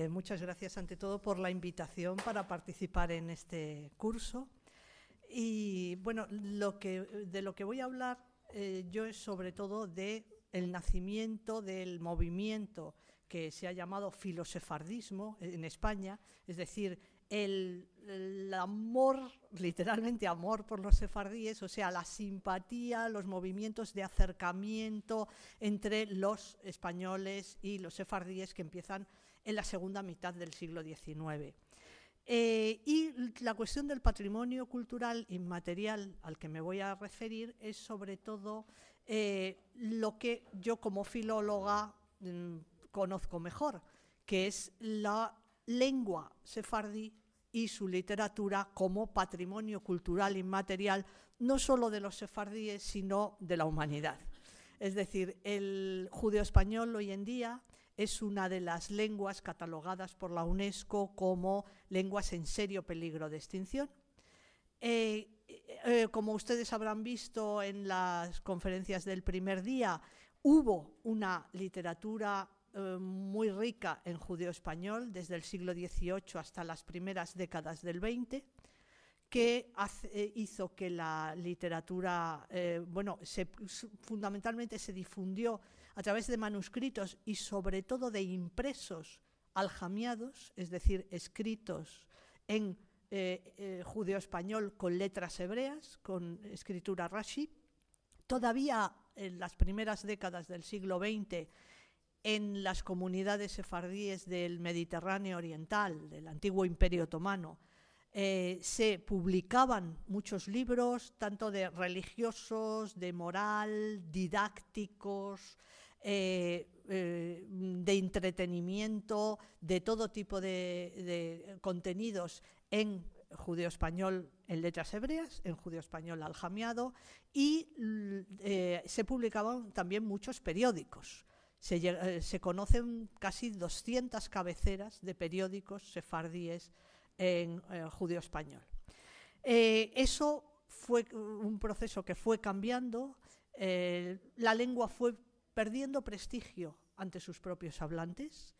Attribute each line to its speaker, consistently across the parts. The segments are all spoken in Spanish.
Speaker 1: Muchas gracias ante todo por la invitación para participar en este curso. Y bueno, de lo que voy a hablar yo es sobre todo del nacimiento del movimiento que se ha llamado filosefardismo en España, es decir, el amor, literalmente amor por los sefardíes, o sea, la simpatía, los movimientos de acercamiento entre los españoles y los sefardíes que empiezan en la segunda mitad del siglo XIX. Y la cuestión del patrimonio cultural inmaterial al que me voy a referir es sobre todo lo que yo como filóloga conozco mejor, que es la lengua sefardí y su literatura como patrimonio cultural inmaterial, no solo de los sefardíes, sino de la humanidad. Es decir, el judeo-español hoy en día es una de las lenguas catalogadas por la UNESCO como lenguas en serio peligro de extinción. Como ustedes habrán visto en las conferencias del primer día, hubo una literatura muy rica en judeo-español desde el siglo XVIII hasta las primeras décadas del XX, que hizo que la literatura, fundamentalmente se difundió a través de manuscritos y sobre todo de impresos aljamiados, es decir, escritos en judeo-español con letras hebreas, con escritura rashi. Todavía en las primeras décadas del siglo XX, en las comunidades sefardíes del Mediterráneo oriental, del antiguo Imperio Otomano, se publicaban muchos libros, tanto de religiosos, de moral, didácticos, de entretenimiento, de todo tipo de contenidos en judeo-español en letras hebreas, en judeo-español aljamiado, y se publicaban también muchos periódicos. Se conocen casi 200 cabeceras de periódicos sefardíes en judeo-español. Eso fue un proceso que fue cambiando. La lengua fue perdiendo prestigio ante sus propios hablantes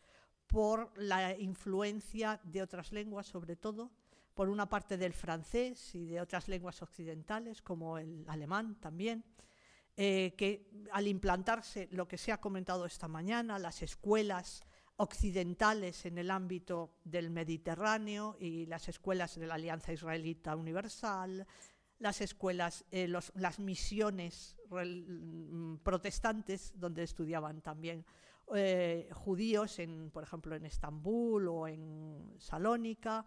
Speaker 1: por la influencia de otras lenguas, sobre todo, por una parte del francés y de otras lenguas occidentales, como el alemán también, que al implantarse lo que se ha comentado esta mañana, las escuelas occidentales en el ámbito del Mediterráneo y las escuelas de la Alianza Israelita Universal, las escuelas, las misiones protestantes, donde estudiaban también judíos, por ejemplo en Estambul o en Salónica,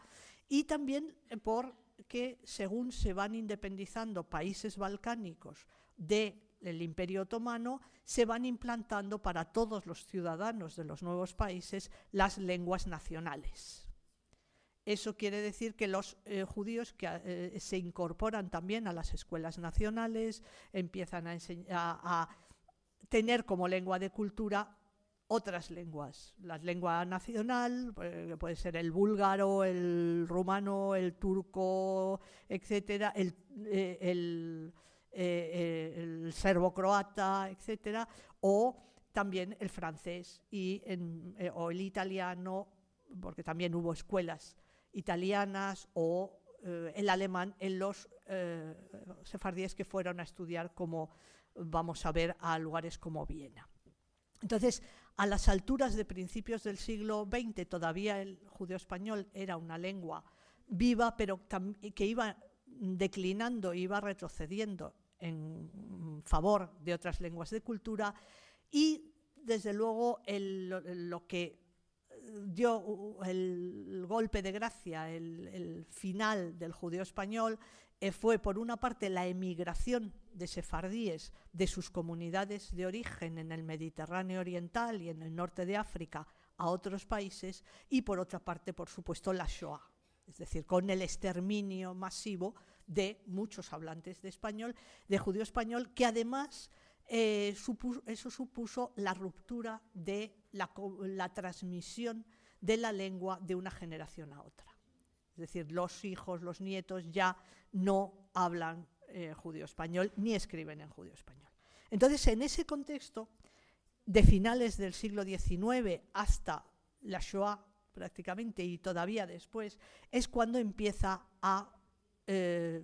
Speaker 1: y también porque según se van independizando países balcánicos del Imperio Otomano, se van implantando para todos los ciudadanos de los nuevos países las lenguas nacionales. Eso quiere decir que los judíos que se incorporan también a las escuelas nacionales, empiezan a tener como lengua de cultura otras lenguas. La lengua nacional, que puede ser el búlgaro, el rumano, el turco, etcétera, el serbo-croata, etcétera, o también el francés o el italiano, porque también hubo escuelas italianas, o el alemán en los sefardíes que fueron a estudiar, como vamos a ver, a lugares como Viena. Entonces, a las alturas de principios del siglo XX, todavía el judeo-español era una lengua viva, pero que iba declinando, iba retrocediendo en favor de otras lenguas de cultura, y desde luego lo que dio el golpe de gracia, el final del judeo español, fue por una parte la emigración de sefardíes de sus comunidades de origen en el Mediterráneo oriental y en el norte de África a otros países, y por otra parte, por supuesto, la Shoah, es decir, con el exterminio masivo de muchos hablantes de español, de judío español, que además eso supuso la ruptura de la transmisión de la lengua de una generación a otra. Es decir, los hijos, los nietos ya no hablan judío español ni escriben en judío español. Entonces, en ese contexto, de finales del siglo XIX hasta la Shoah prácticamente, y todavía después, es cuando empieza a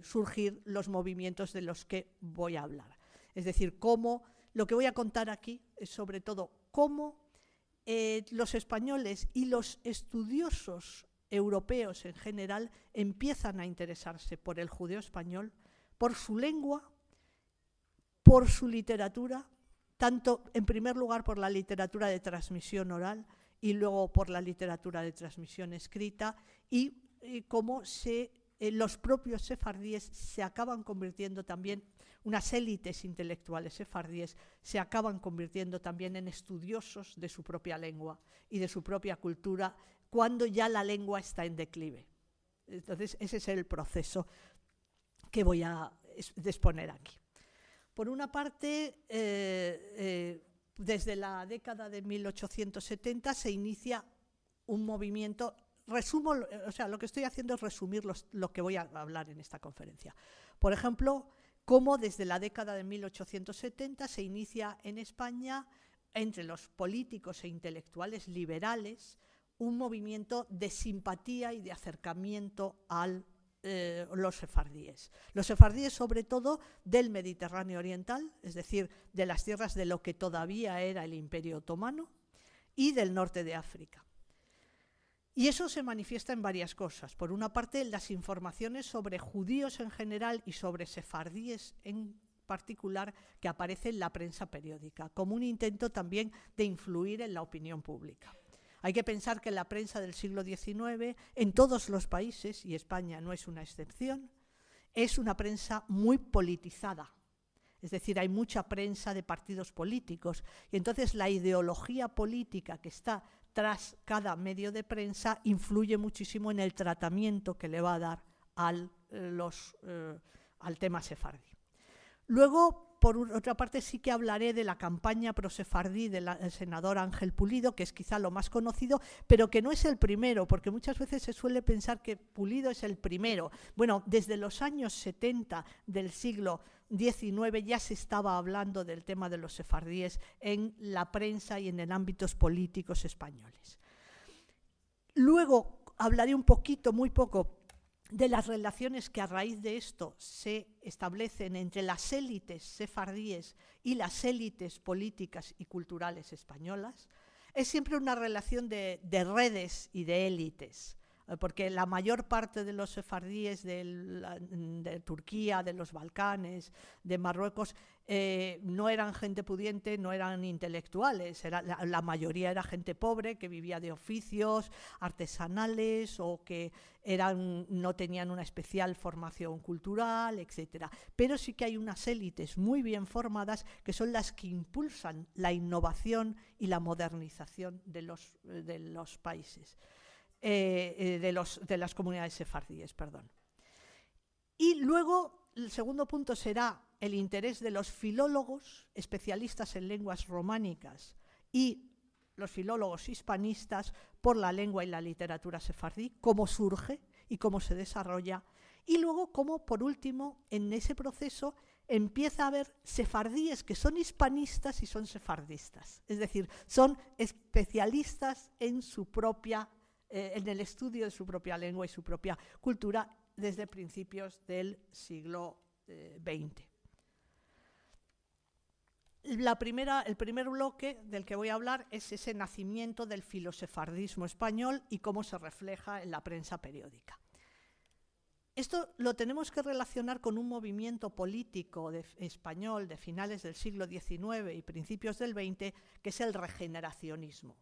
Speaker 1: surgir los movimientos de los que voy a hablar. Es decir, cómo, lo que voy a contar aquí es sobre todo cómo los españoles y los estudiosos europeos en general empiezan a interesarse por el judeo español, por su lengua, por su literatura, tanto en primer lugar por la literatura de transmisión oral y luego por la literatura de transmisión escrita, y cómo los propios sefardíes se acaban convirtiendo también, unas élites intelectuales sefardíes se acaban convirtiendo también en estudiosos de su propia lengua y de su propia cultura cuando ya la lengua está en declive. Entonces, ese es el proceso que voy a exponer aquí. Por una parte, desde la década de 1870 se inicia un movimiento. Resumo, o sea, lo que estoy haciendo es resumir lo que voy a hablar en esta conferencia. Por ejemplo, cómo desde la década de 1870 se inicia en España, entre los políticos e intelectuales liberales, un movimiento de simpatía y de acercamiento a los sefardíes. Los sefardíes, sobre todo, del Mediterráneo oriental, es decir, de las tierras de lo que todavía era el Imperio Otomano, y del norte de África. Y eso se manifiesta en varias cosas. Por una parte, las informaciones sobre judíos en general y sobre sefardíes en particular que aparece en la prensa periódica, como un intento también de influir en la opinión pública. Hay que pensar que la prensa del siglo XIX, en todos los países, y España no es una excepción, es una prensa muy politizada. Es decir, hay mucha prensa de partidos políticos, y entonces la ideología política que está tras cada medio de prensa influye muchísimo en el tratamiento que le va a dar al tema sefardí. Luego, por otra parte, sí que hablaré de la campaña pro-sefardí del senador Ángel Pulido, que es quizá lo más conocido, pero que no es el primero, porque muchas veces se suele pensar que Pulido es el primero. Bueno, desde los años 70 del siglo XIX ya se estaba hablando del tema de los sefardíes en la prensa y en el ámbitos políticos españoles. Luego hablaré un poquito, muy poco, de las relaciones que a raíz de esto se establecen entre las élites sefardíes y las élites políticas y culturales españolas. Es siempre una relación de redes y de élites, porque la mayor parte de los sefardíes de Turquía, de los Balcanes, de Marruecos, no eran gente pudiente, no eran intelectuales, la mayoría era gente pobre que vivía de oficios artesanales o que no tenían una especial formación cultural, etc. Pero sí que hay unas élites muy bien formadas que son las que impulsan la innovación y la modernización de los países. De las comunidades sefardíes, perdón. Y luego el segundo punto será el interés de los filólogos especialistas en lenguas románicas y los filólogos hispanistas por la lengua y la literatura sefardí, cómo surge y cómo se desarrolla, y luego cómo, por último, en ese proceso empieza a haber sefardíes que son hispanistas y son sefardistas, es decir, son especialistas en su propia en el estudio de su propia lengua y su propia cultura desde principios del siglo XX. El primer bloque del que voy a hablar es ese nacimiento del filosefardismo español y cómo se refleja en la prensa periódica. Esto lo tenemos que relacionar con un movimiento político español de finales del siglo XIX y principios del XX, que es el regeneracionismo.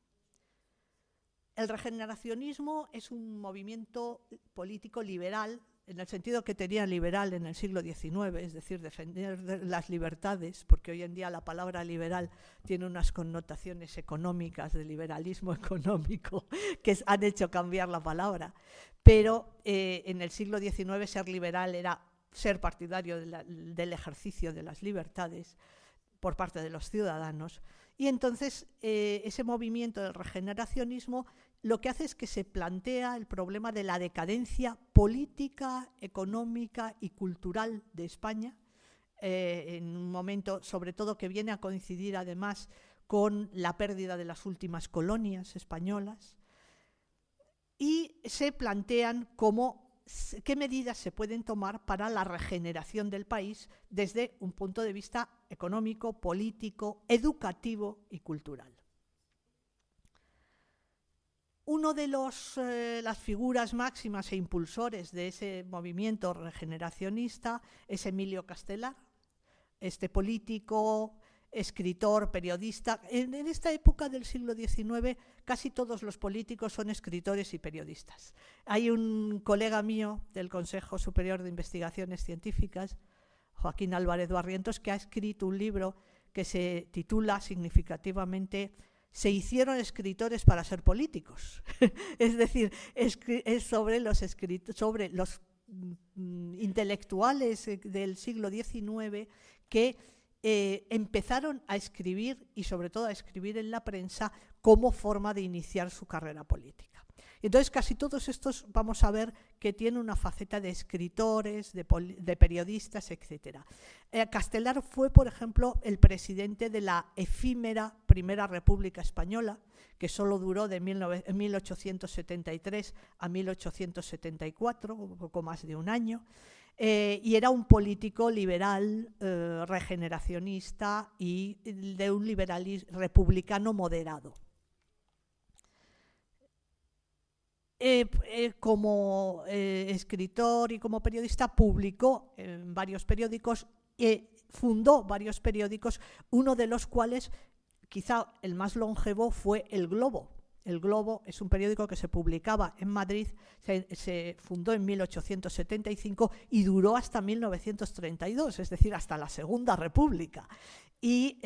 Speaker 1: El regeneracionismo es un movimiento político liberal, en el sentido que tenía liberal en el siglo XIX, es decir, defender las libertades, porque hoy en día la palabra liberal tiene unas connotaciones económicas, de liberalismo económico, que han hecho cambiar la palabra. Pero en el siglo XIX ser liberal era ser partidario del ejercicio de las libertades por parte de los ciudadanos. Y entonces ese movimiento del regeneracionismo lo que hace es que se plantea el problema de la decadencia política, económica y cultural de España, en un momento sobre todo que viene a coincidir además con la pérdida de las últimas colonias españolas. y se plantean qué medidas se pueden tomar para la regeneración del país desde un punto de vista económico, político, educativo y cultural. Uno de las figuras máximas e impulsores de ese movimiento regeneracionista es Emilio Castelar, este político, escritor, periodista. En esta época del siglo XIX casi todos los políticos son escritores y periodistas. Hay un colega mío del Consejo Superior de Investigaciones Científicas, Joaquín Álvarez Barrientos, que ha escrito un libro que se titula significativamente "Se hicieron escritores para ser políticos". Es decir, es sobre los intelectuales del siglo XIX que empezaron a escribir, y sobre todo a escribir en la prensa, como forma de iniciar su carrera política. Entonces, casi todos estos vamos a ver que tienen una faceta de escritores, de periodistas, etc. Castelar fue, por ejemplo, el presidente de la efímera Primera República Española, que solo duró de 1873 a 1874, un poco más de un año. Y era un político liberal, regeneracionista y de un liberalismo republicano moderado. Como escritor y como periodista publicó en varios periódicos, fundó varios periódicos, uno de los cuales, quizá el más longevo, fue El Globo. El Globo es un periódico que se publicaba en Madrid, se fundó en 1875 y duró hasta 1932, es decir, hasta la Segunda República. Y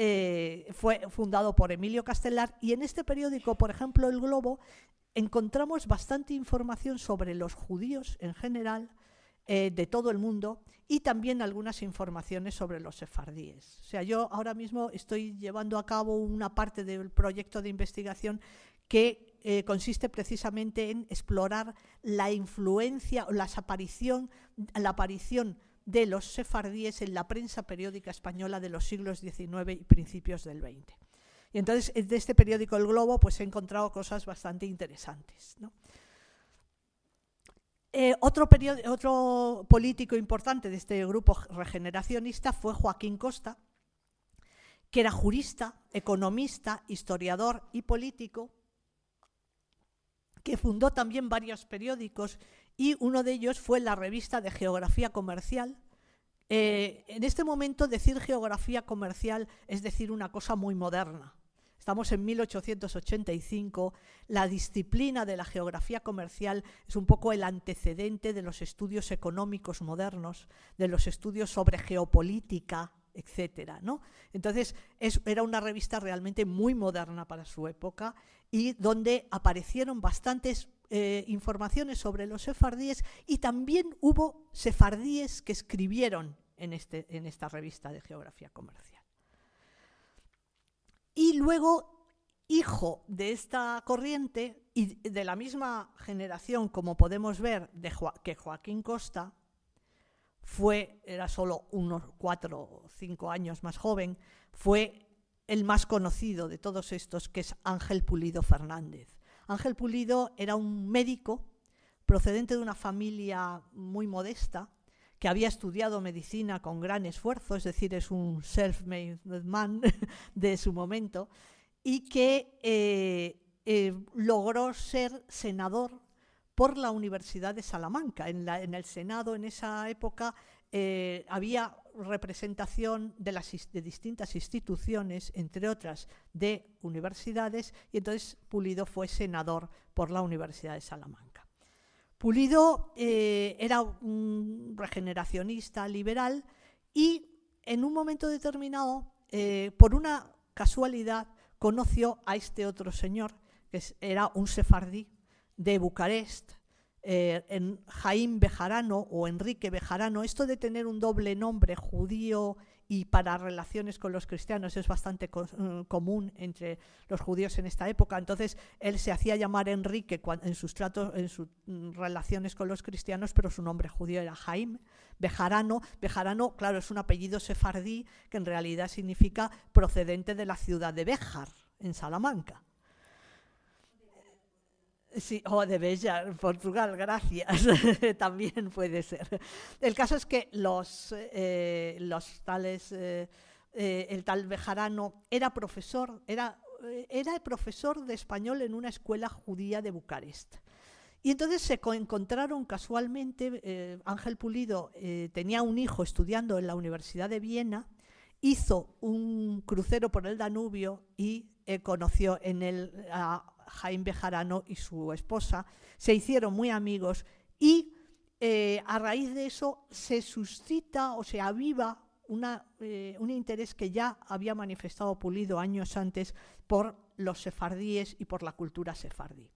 Speaker 1: fue fundado por Emilio Castelar, y en este periódico, por ejemplo, El Globo, encontramos bastante información sobre los judíos en general, de todo el mundo, y también algunas informaciones sobre los sefardíes. O sea, yo ahora mismo estoy llevando a cabo una parte del proyecto de investigación que consiste precisamente en explorar la influencia o la aparición de los sefardíes en la prensa periódica española de los siglos XIX y principios del XX. Y entonces, de este periódico El Globo, pues he encontrado cosas bastante interesantes, ¿no? Otro político importante de este grupo regeneracionista fue Joaquín Costa, que era jurista, economista, historiador y político, que fundó también varios periódicos, y uno de ellos fue la revista de Geografía Comercial. En este momento, decir geografía comercial es decir una cosa muy moderna. Estamos en 1885, la disciplina de la geografía comercial es un poco el antecedente de los estudios económicos modernos, de los estudios sobre geopolítica, etcétera, ¿no? Entonces, era una revista realmente muy moderna para su época, y donde aparecieron bastantes informaciones sobre los sefardíes, y también hubo sefardíes que escribieron en esta revista de geografía comercial. Y luego, hijo de esta corriente y de la misma generación, como podemos ver, que Joaquín Costa, era solo unos 4 o 5 años más joven, fue el más conocido de todos estos, que es Ángel Pulido Fernández. Ángel Pulido era un médico procedente de una familia muy modesta, que había estudiado medicina con gran esfuerzo, es decir, es un self-made man de su momento, y que logró ser senador por la Universidad de Salamanca. En el Senado, en esa época, había representación de distintas instituciones, entre otras de universidades, y entonces Pulido fue senador por la Universidad de Salamanca. Pulido era un regeneracionista liberal, y en un momento determinado, por una casualidad, conoció a este otro señor, que era un sefardí de Bucarest, Jaime Bejarano o Enrique Bejarano. Esto de tener un doble nombre, judío y para relaciones con los cristianos, es bastante común entre los judíos en esta época. Entonces, él se hacía llamar Enrique en sus relaciones con los cristianos, pero su nombre judío era Jaime Bejarano. Bejarano, claro, es un apellido sefardí que en realidad significa procedente de la ciudad de Béjar, en Salamanca. Sí, o de Béjar, Portugal, gracias. También puede ser. El caso es que los tales, el tal Bejarano era profesor de español en una escuela judía de Bucarest. Y entonces se encontraron casualmente, Ángel Pulido tenía un hijo estudiando en la Universidad de Viena, hizo un crucero por el Danubio y conoció en él a Jaime Bejarano y su esposa, se hicieron muy amigos y a raíz de eso se suscita o se aviva un interés que ya había manifestado Pulido años antes por los sefardíes y por la cultura sefardí.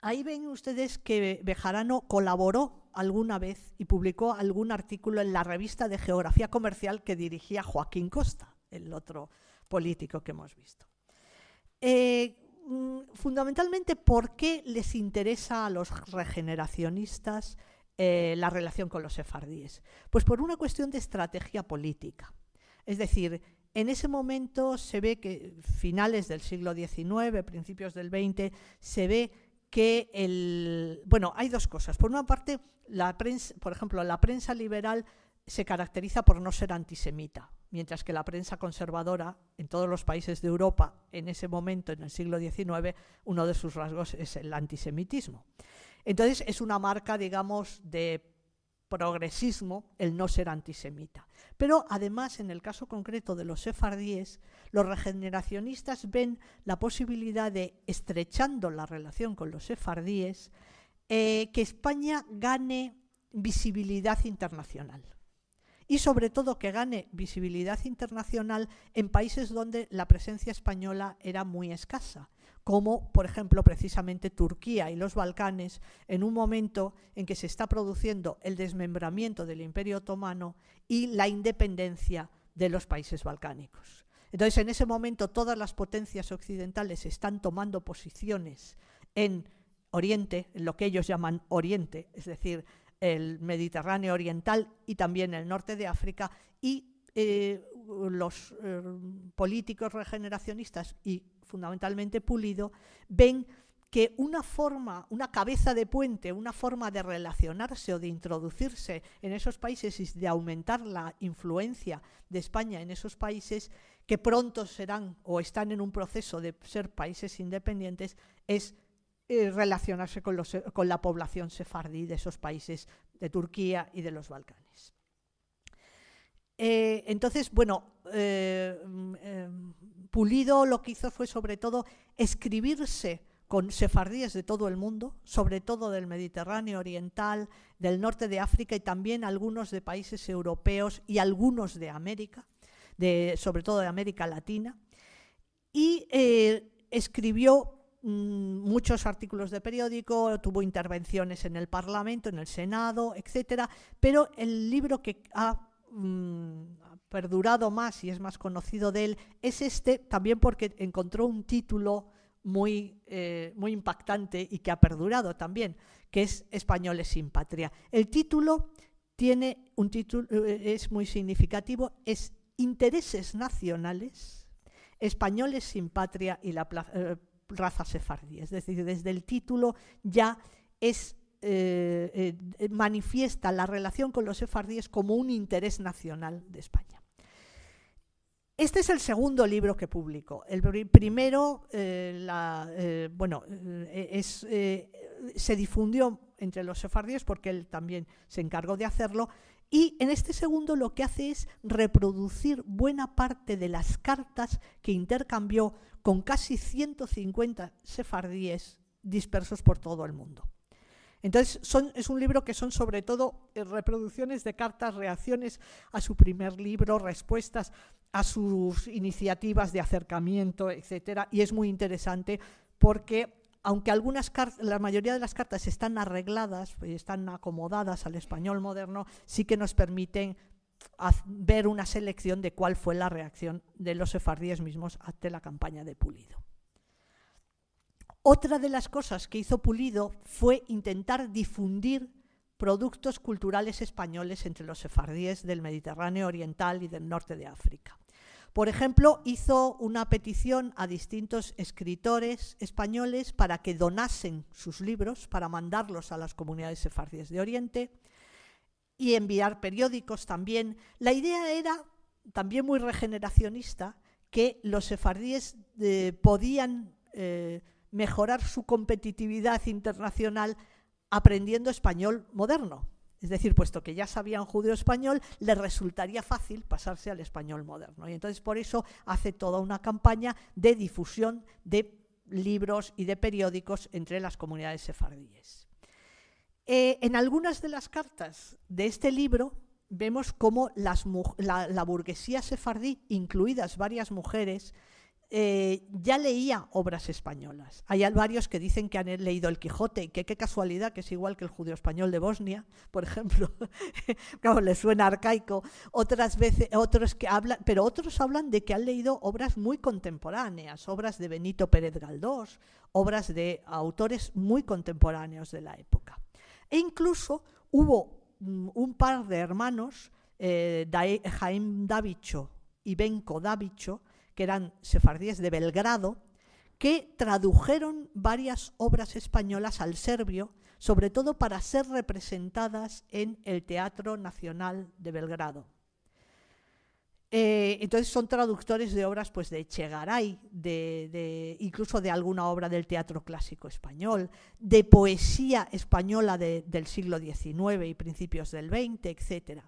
Speaker 1: Ahí ven ustedes que Bejarano colaboró alguna vez y publicó algún artículo en la revista de Geografía Comercial que dirigía Joaquín Costa, el otro político que hemos visto. Fundamentalmente, ¿por qué les interesa a los regeneracionistas la relación con los sefardíes? Pues por una cuestión de estrategia política. Es decir, en ese momento se ve que finales del siglo XIX, principios del XX, se ve que hay dos cosas. Por una parte, la prensa, por ejemplo, la prensa liberal se caracteriza por no ser antisemita, mientras que la prensa conservadora en todos los países de Europa en ese momento, en el siglo XIX, uno de sus rasgos es el antisemitismo. Entonces es una marca, digamos, de progresismo el no ser antisemita. Pero además, en el caso concreto de los sefardíes, los regeneracionistas ven la posibilidad de, estrechando la relación con los sefardíes, que España gane visibilidad internacional. Y sobre todo que gane visibilidad internacional en países donde la presencia española era muy escasa, como por ejemplo precisamente Turquía y los Balcanes, en un momento en que se está produciendo el desmembramiento del Imperio Otomano y la independencia de los países balcánicos. Entonces, en ese momento todas las potencias occidentales están tomando posiciones en Oriente, en lo que ellos llaman Oriente, es decir, el Mediterráneo oriental y también el norte de África, y los políticos regeneracionistas y fundamentalmente Pulido ven que una cabeza de puente, una forma de relacionarse o de introducirse en esos países y de aumentar la influencia de España en esos países, que pronto serán o están en un proceso de ser países independientes, es relacionarse con la población sefardí de esos países de Turquía y de los Balcanes. Entonces, Pulido lo que hizo fue sobre todo escribirse con sefardíes de todo el mundo, sobre todo del Mediterráneo oriental, del norte de África y también algunos de países europeos y algunos de América, sobre todo de América Latina, y escribió muchos artículos de periódico, tuvo intervenciones en el Parlamento, en el Senado, etcétera, pero el libro que ha perdurado más y es más conocido de él es este, también porque encontró un título muy impactante y que ha perdurado también, que es Españoles sin patria. El título es muy significativo, es Intereses nacionales, españoles sin patria y la raza sefardí. Es decir, desde el título ya manifiesta la relación con los sefardíes como un interés nacional de España. Este es el segundo libro que publicó. El primero se difundió entre los sefardíes porque él también se encargó de hacerlo, y en este segundo lo que hace es reproducir buena parte de las cartas que intercambió con casi 150 sefardíes dispersos por todo el mundo. Entonces es un libro que son sobre todo reproducciones de cartas, reacciones a su primer libro, respuestas a sus iniciativas de acercamiento, etcétera, y es muy interesante porque aunque la mayoría de las cartas están arregladas, están acomodadas al español moderno, sí que nos permiten ver una selección de cuál fue la reacción de los sefardíes mismos ante la campaña de Pulido. Otra de las cosas que hizo Pulido fue intentar difundir productos culturales españoles entre los sefardíes del Mediterráneo oriental y del norte de África. Por ejemplo, hizo una petición a distintos escritores españoles para que donasen sus libros, para mandarlos a las comunidades sefardíes de Oriente, y enviar periódicos también. La idea era también muy regeneracionista, que los sefardíes podían mejorar su competitividad internacional aprendiendo español moderno. Es decir, puesto que ya sabían judeo-español, les resultaría fácil pasarse al español moderno. Y entonces por eso hace toda una campaña de difusión de libros y de periódicos entre las comunidades sefardíes. En algunas de las cartas de este libro vemos cómo la burguesía sefardí, incluidas varias mujeres, ya leía obras españolas. Hay varios que dicen que han leído el Quijote, y que qué casualidad, que es igual que el judío español de Bosnia, por ejemplo. Claro, les suena arcaico. Otras veces, pero otros hablan de que han leído obras muy contemporáneas, obras de Benito Pérez Galdós, obras de autores muy contemporáneos de la época. E incluso hubo un par de hermanos, Jaime Davicho y Benko Davicho, que eran sefardíes de Belgrado, que tradujeron varias obras españolas al serbio, sobre todo para ser representadas en el Teatro Nacional de Belgrado. Entonces son traductores de obras pues, de Echegaray, incluso de alguna obra del teatro clásico español, de poesía española del siglo XIX y principios del XX, etc.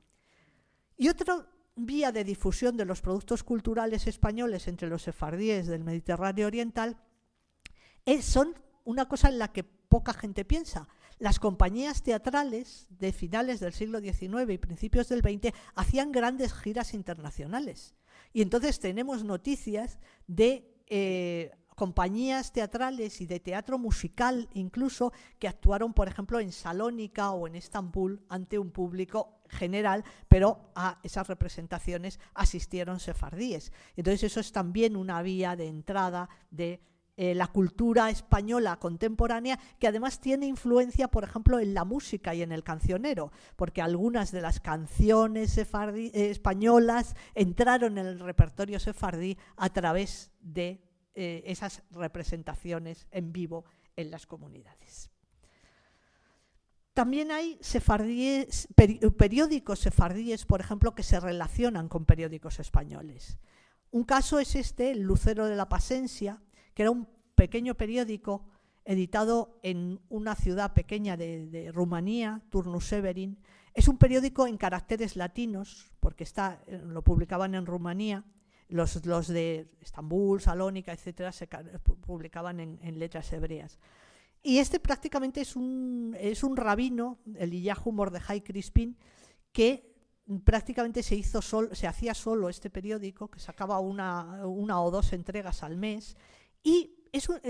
Speaker 1: Y otra vía de difusión de los productos culturales españoles entre los sefardíes del Mediterráneo oriental son una cosa en la que poca gente piensa. Las compañías teatrales de finales del siglo XIX y principios del XX hacían grandes giras internacionales. Y entonces tenemos noticias de compañías teatrales y de teatro musical incluso que actuaron, por ejemplo, en Salónica o en Estambul ante un público general, pero a esas representaciones asistieron sefardíes. Entonces eso es también una vía de entrada de la cultura española contemporánea, que además tiene influencia, por ejemplo, en la música y en el cancionero, porque algunas de las canciones españolas entraron en el repertorio sefardí a través de esas representaciones en vivo en las comunidades. También hay periódicos sefardíes, por ejemplo, que se relacionan con periódicos españoles. Un caso es el Lucero de la Pasencia, que era un pequeño periódico editado en una ciudad pequeña de Rumanía, Turnu Severin. Es un periódico en caracteres latinos, porque lo publicaban en Rumanía. Los de Estambul, Salónica, etcétera, se publicaban en letras hebreas. Y prácticamente es un rabino, el Eliyahu Mordejai Crispin, que prácticamente se hacía solo este periódico, que sacaba una o dos entregas al mes. Y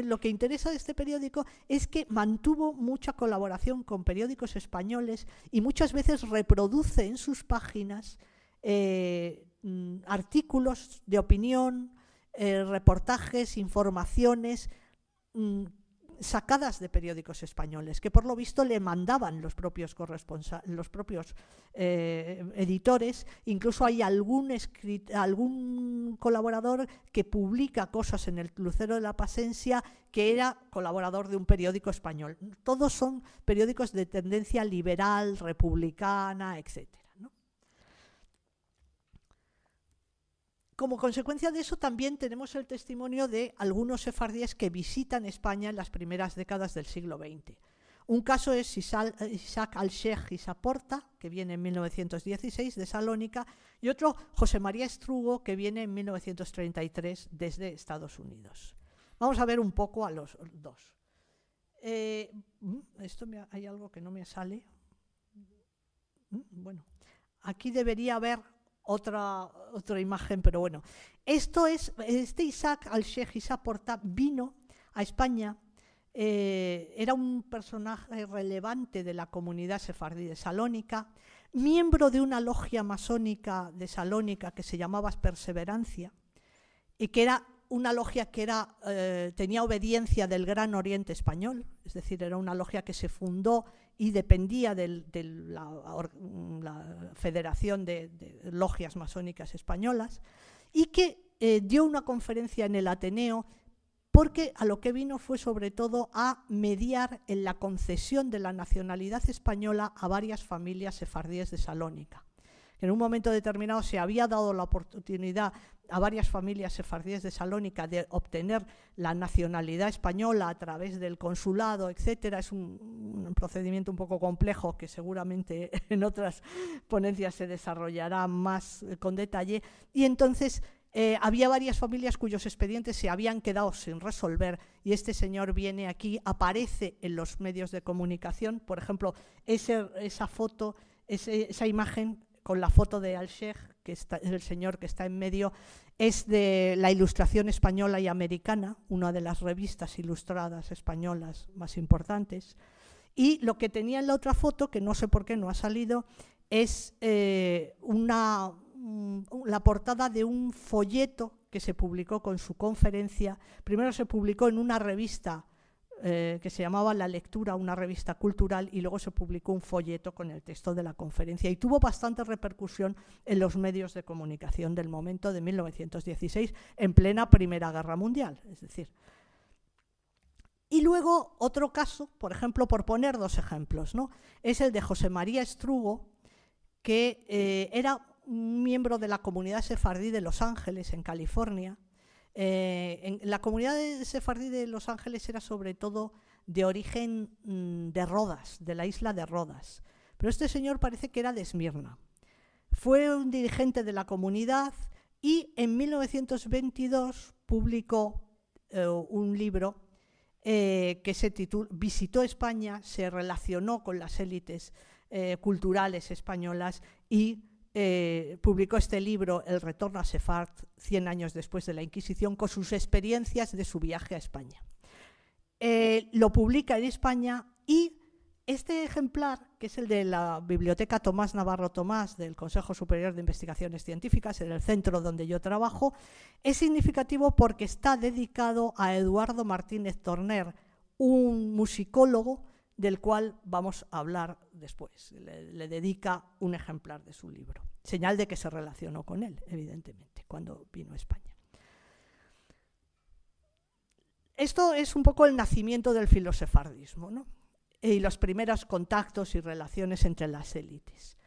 Speaker 1: lo que interesa de este periódico es que mantuvo mucha colaboración con periódicos españoles y muchas veces reproduce en sus páginas artículos de opinión, reportajes, informaciones sacadas de periódicos españoles, que por lo visto le mandaban los propios editores. Incluso hay algún colaborador que publica cosas en el Lucero de la Pasencia que era colaborador de un periódico español. Todos son periódicos de tendencia liberal, republicana, etc. Como consecuencia de eso también tenemos el testimonio de algunos sefardíes que visitan España en las primeras décadas del siglo XX. Un caso es Isaac al-Sheikh Isaporta, que viene en 1916 de Salónica, y otro José María Estrugo, que viene en 1933 desde Estados Unidos. Vamos a ver un poco a los dos. Hay algo que no me sale. Bueno, aquí debería haber otra imagen, pero bueno. Este Isaac al-Sheikh Isaporta vino a España, era un personaje relevante de la comunidad sefardí de Salónica, miembro de una logia masónica de Salónica que se llamaba Perseverancia, y que era una logia que tenía obediencia del Gran Oriente Español, es decir, era una logia que se fundó y dependía de la Federación de Logias Masónicas Españolas, y que dio una conferencia en el Ateneo, porque a lo que vino fue sobre todo a mediar en la concesión de la nacionalidad española a varias familias sefardíes de Salónica. En un momento determinado se había dado la oportunidad a varias familias sefardíes de Salónica de obtener la nacionalidad española a través del consulado, etcétera. Es un procedimiento un poco complejo que seguramente en otras ponencias se desarrollará más con detalle. Y entonces había varias familias cuyos expedientes se habían quedado sin resolver, y este señor viene aquí, aparece en los medios de comunicación. Por ejemplo, esa foto, esa imagen con la foto de Al-Sheikh, que es el señor que está en medio, es de la Ilustración Española y Americana, una de las revistas ilustradas españolas más importantes. Y lo que tenía en la otra foto, que no sé por qué no ha salido, es la portada de un folleto que se publicó con su conferencia. Primero se publicó en una revista que se llamaba La Lectura, una revista cultural, y luego se publicó un folleto con el texto de la conferencia, y tuvo bastante repercusión en los medios de comunicación del momento de 1916, en plena Primera Guerra Mundial, es decir. Y luego otro caso, por ejemplo, por poner dos ejemplos, ¿no?, es el de José María Estrugo, que era un miembro de la comunidad sefardí de Los Ángeles, en California. La comunidad sefardí de Los Ángeles era sobre todo de origen de Rodas, de la isla de Rodas. Pero este señor parece que era de Esmirna. Fue un dirigente de la comunidad y en 1922 publicó un libro que se titula Visitó España, se relacionó con las élites culturales españolas y publicó este libro, El retorno a Sefard, 100 años después de la Inquisición, con sus experiencias de su viaje a España. Lo publica en España, y este ejemplar, que es el de la Biblioteca Tomás Navarro Tomás del Consejo Superior de Investigaciones Científicas, en el centro donde yo trabajo, es significativo porque está dedicado a Eduardo Martínez Torner, un musicólogo del cual vamos a hablar después. Le dedica un ejemplar de su libro. Señal de que se relacionó con él, evidentemente, cuando vino a España. Esto es un poco el nacimiento del filosefardismo, ¿no?, y los primeros contactos y relaciones entre las élites.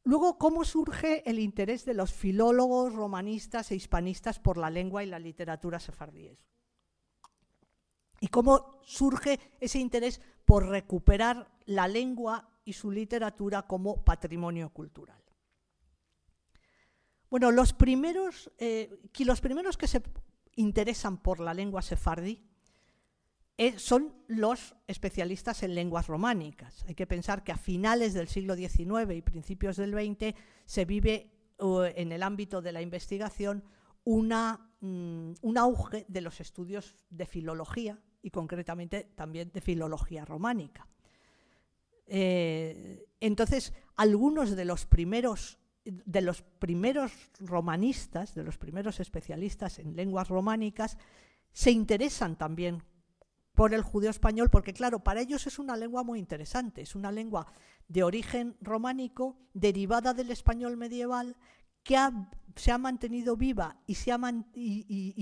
Speaker 1: Luego, ¿cómo surge el interés de los filólogos romanistas e hispanistas por la lengua y la literatura sefardíes? Y cómo surge ese interés por recuperar la lengua y su literatura como patrimonio cultural. Bueno, los primeros que se interesan por la lengua sefardí son los especialistas en lenguas románicas. Hay que pensar que a finales del siglo XIX y principios del XX se vive en el ámbito de la investigación un auge de los estudios de filología, y concretamente también de filología románica. Entonces, algunos de los primeros romanistas, de los primeros especialistas en lenguas románicas, se interesan también por el judeo español, porque claro, para ellos es una lengua muy interesante, es una lengua de origen románico, derivada del español medieval, que se ha mantenido viva y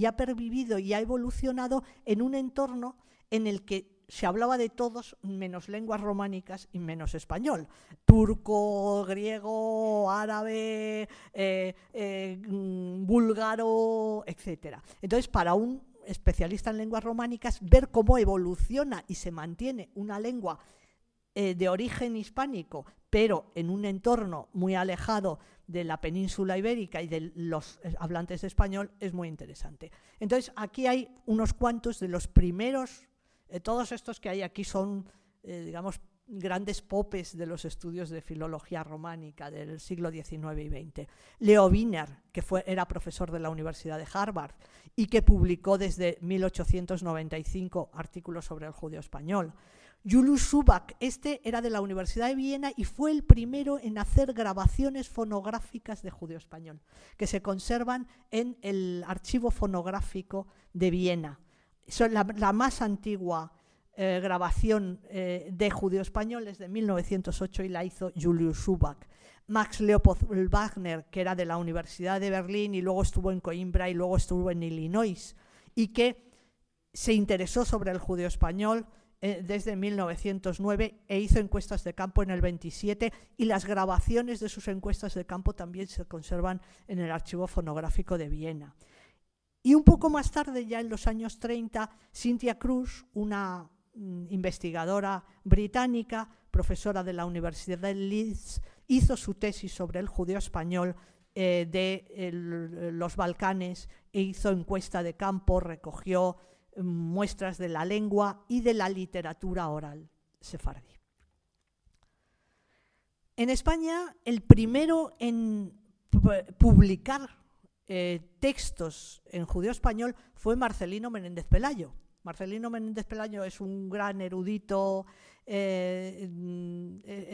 Speaker 1: ha pervivido y ha evolucionado en un entorno en el que se hablaba de todos menos lenguas románicas y menos español. Turco, griego, árabe, búlgaro, etc. Entonces, para un especialista en lenguas románicas, ver cómo evoluciona y se mantiene una lengua de origen hispánico, pero en un entorno muy alejado de la península ibérica y de los hablantes de español, es muy interesante. Entonces, aquí hay unos cuantos de los primeros, todos estos que hay aquí son, digamos, grandes popes de los estudios de filología románica del siglo XIX y XX. Leo Wiener, que era profesor de la Universidad de Harvard y que publicó desde 1895 artículos sobre el judeo español. Julius Subak, este era de la Universidad de Viena y fue el primero en hacer grabaciones fonográficas de judeo español, que se conservan en el archivo fonográfico de Viena. Son la más antigua grabación de judeo-españoles de 1908 y la hizo Julius Schubach. Max Leopold Wagner, que era de la Universidad de Berlín y luego estuvo en Coimbra y luego estuvo en Illinois, y que se interesó sobre el judeo español desde 1909 e hizo encuestas de campo en el 27, y las grabaciones de sus encuestas de campo también se conservan en el Archivo Fonográfico de Viena. Y un poco más tarde, ya en los años 30, Cynthia Cruz, una investigadora británica, profesora de la Universidad de Leeds, hizo su tesis sobre el judeo español de los Balcanes e hizo encuesta de campo, recogió muestras de la lengua y de la literatura oral sefardí. En España, el primero en publicar textos en judeo español fue Marcelino Menéndez Pelayo. Marcelino Menéndez Pelayo es un gran erudito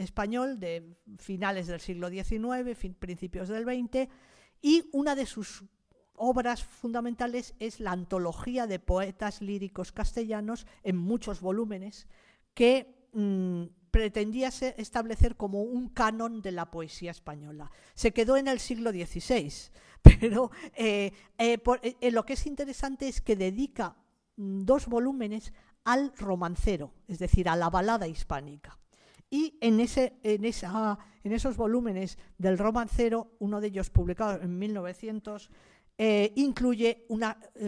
Speaker 1: español de finales del siglo XIX, principios del XX, y una de sus obras fundamentales es la antología de poetas líricos castellanos en muchos volúmenes que pretendía establecer como un canon de la poesía española. Se quedó en el siglo XVI, pero lo que es interesante es que dedica 2 volúmenes al romancero, es decir, a la balada hispánica. Y en esos volúmenes del romancero, uno de ellos publicado en 1900, incluye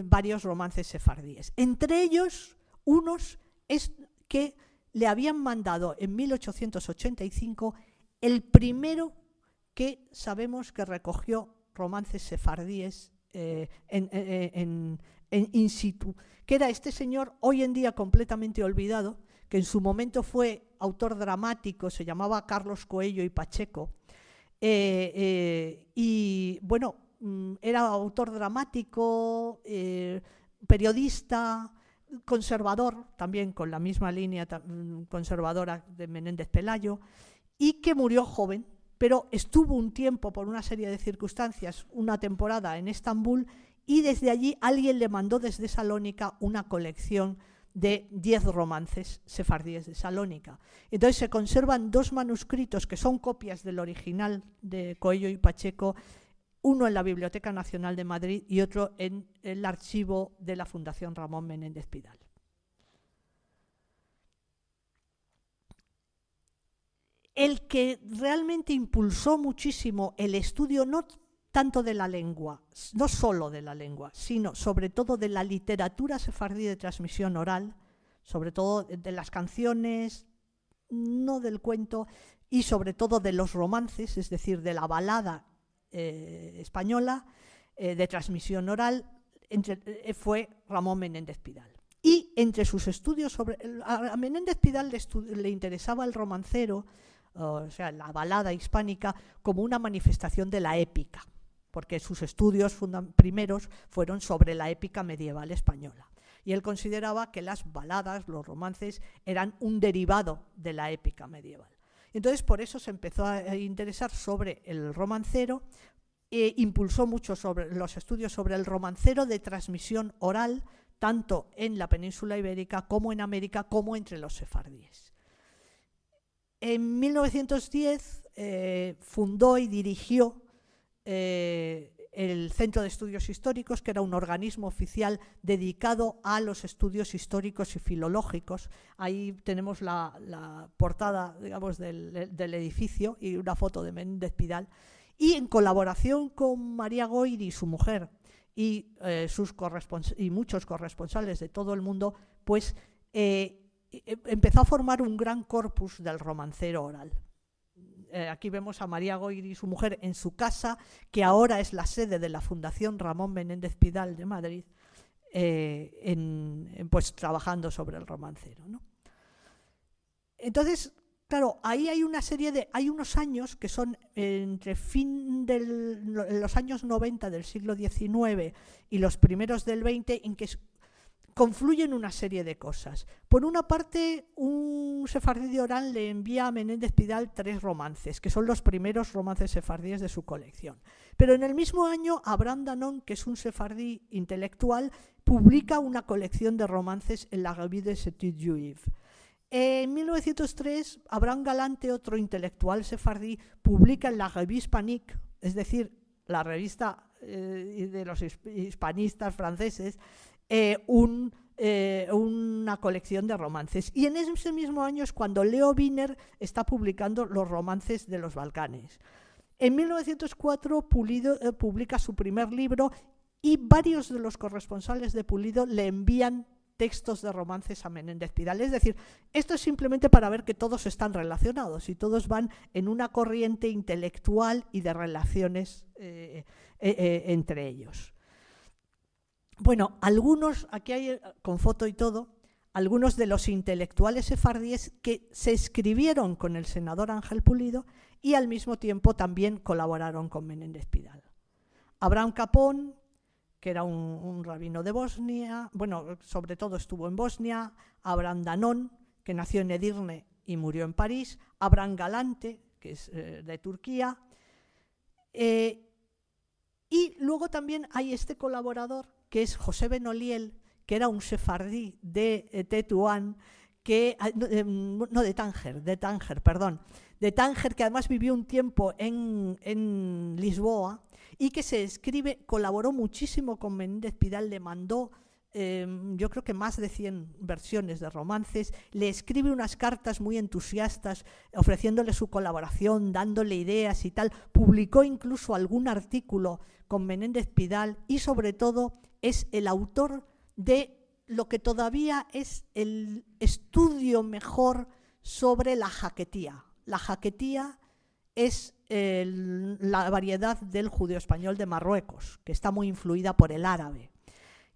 Speaker 1: varios romances sefardíes. Entre ellos, unos es que le habían mandado en 1885 el primero que sabemos que recogió romances sefardíes in situ, que era este señor hoy en día completamente olvidado, que en su momento fue autor dramático, se llamaba Carlos Coello y Pacheco, y bueno, era autor dramático, periodista, conservador, también con la misma línea conservadora de Menéndez Pelayo, y que murió joven, pero estuvo un tiempo, por una serie de circunstancias, una temporada en Estambul, y desde allí alguien le mandó desde Salónica una colección de 10 romances sefardíes de Salónica. Entonces se conservan 2 manuscritos que son copias del original de Coello y Pacheco, uno en la Biblioteca Nacional de Madrid y otro en el archivo de la Fundación Ramón Menéndez Pidal. El que realmente impulsó muchísimo el estudio no tanto de la lengua, no solo de la lengua, sino sobre todo de la literatura sefardí de transmisión oral, sobre todo de las canciones, no del cuento, y sobre todo de los romances, es decir, de la balada española de transmisión oral, fue Ramón Menéndez Pidal. Y entre sus estudios a Menéndez Pidal le interesaba el romancero, o sea, la balada hispánica, como una manifestación de la épica, porque sus estudios primeros fueron sobre la épica medieval española. Y él consideraba que las baladas, los romances, eran un derivado de la épica medieval. Entonces, por eso se empezó a interesar sobre el romancero e impulsó mucho sobre los estudios sobre el romancero de transmisión oral, tanto en la península ibérica como en América, como entre los sefardíes. En 1910 fundó y dirigió el Centro de Estudios Históricos, que era un organismo oficial dedicado a los estudios históricos y filológicos. Ahí tenemos la portada, digamos, del edificio y una foto de Menéndez Pidal. Y en colaboración con María Goiri, su mujer, y muchos corresponsales de todo el mundo, pues empezó a formar un gran corpus del romancero oral. Aquí vemos a María Goiri y su mujer en su casa, que ahora es la sede de la Fundación Ramón Menéndez Pidal de Madrid, pues trabajando sobre el romancero, ¿no? Entonces, claro, ahí hay hay unos años que son entre los años 90 del siglo XIX y los primeros del XX, en que confluyen una serie de cosas. Por una parte, un sefardí de Orán le envía a Menéndez Pidal 3 romances, que son los primeros romances sefardíes de su colección. Pero en el mismo año, Abraham Danon, que es un sefardí intelectual, publica una colección de romances en la Revue des Études Juives. En 1903, Abraham Galante, otro intelectual sefardí, publica en la Revue Hispanique, es decir, la revista de los hispanistas franceses, una colección de romances. Y en ese mismo año es cuando Leo Wiener está publicando los romances de los Balcanes. En 1904 Pulido publica su primer libro y varios de los corresponsales de Pulido le envían textos de romances a Menéndez Pidal. Es decir, esto es simplemente para ver que todos están relacionados y todos van en una corriente intelectual y de relaciones entre ellos. Bueno, algunos, aquí hay con foto y todo, algunos de los intelectuales sefardíes que se escribieron con el senador Ángel Pulido y al mismo tiempo también colaboraron con Menéndez Pidal. Abraham Capón, que era un rabino de Bosnia, bueno, sobre todo estuvo en Bosnia, Abraham Danon, que nació en Edirne y murió en París, Abraham Galante, que es de Turquía, y luego también hay este colaborador, que es José Benoliel, que era un sefardí de Tetuán, de Tánger, que además vivió un tiempo en Lisboa, y que colaboró muchísimo con Menéndez Pidal, le mandó, yo creo que más de 100 versiones de romances, le escribe unas cartas muy entusiastas ofreciéndole su colaboración, dándole ideas y tal, publicó incluso algún artículo con Menéndez Pidal y sobre todo es el autor de lo que todavía es el estudio mejor sobre la jaquetía. La jaquetía es la variedad del judío español de Marruecos, que está muy influida por el árabe.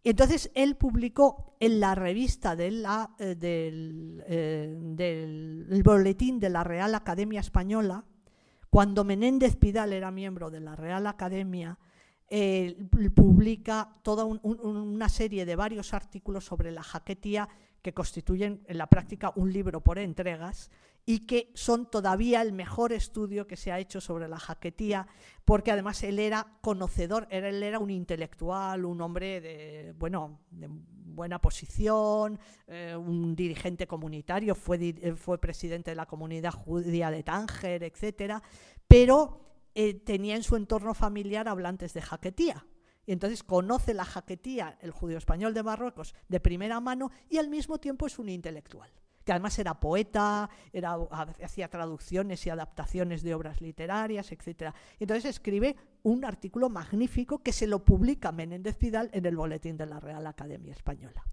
Speaker 1: Entonces él publicó en la revista del boletín de la Real Academia Española, cuando Menéndez Pidal era miembro de la Real Academia, publica toda una serie de varios artículos sobre la jaquetía que constituyen en la práctica un libro por entregas y que son todavía el mejor estudio que se ha hecho sobre la jaquetía, porque además él era conocedor, él era un intelectual, un hombre de buena posición, un dirigente comunitario, fue presidente de la comunidad judía de Tánger, etcétera, pero tenía en su entorno familiar hablantes de jaquetía. Y entonces conoce la jaquetía, el judío español de Marruecos, de primera mano y al mismo tiempo es un intelectual, que además era poeta, hacía traducciones y adaptaciones de obras literarias, etc. Y entonces escribe un artículo magnífico que se lo publica Menéndez Pidal en el boletín de la Real Academia Española.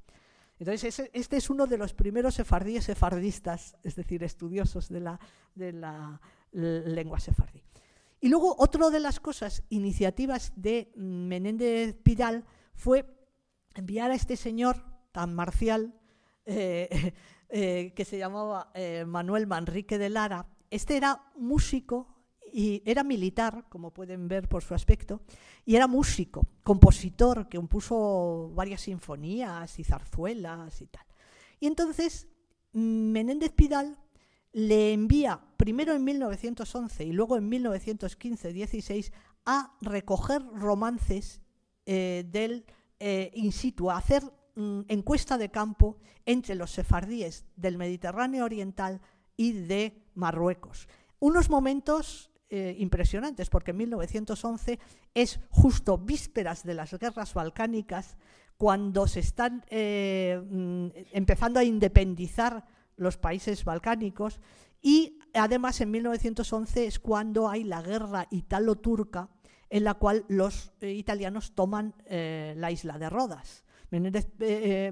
Speaker 1: Entonces este es uno de los primeros sefardíes sefardistas, es decir, estudiosos de la lengua sefardí. Y luego, otra de las iniciativas de Menéndez Pidal fue enviar a este señor tan marcial, que se llamaba Manuel Manrique de Lara. Este era músico y era militar, como pueden ver por su aspecto, y era músico, compositor, que compuso varias sinfonías y zarzuelas y tal. Y entonces Menéndez Pidal le envía, primero en 1911 y luego en 1915-16, a recoger romances in situ, a hacer encuesta de campo entre los sefardíes del Mediterráneo Oriental y de Marruecos. Unos momentos impresionantes, porque en 1911 es justo vísperas de las guerras balcánicas, cuando se están empezando a independizar los países balcánicos, y además en 1911 es cuando hay la guerra italo-turca, en la cual los italianos toman la isla de Rodas.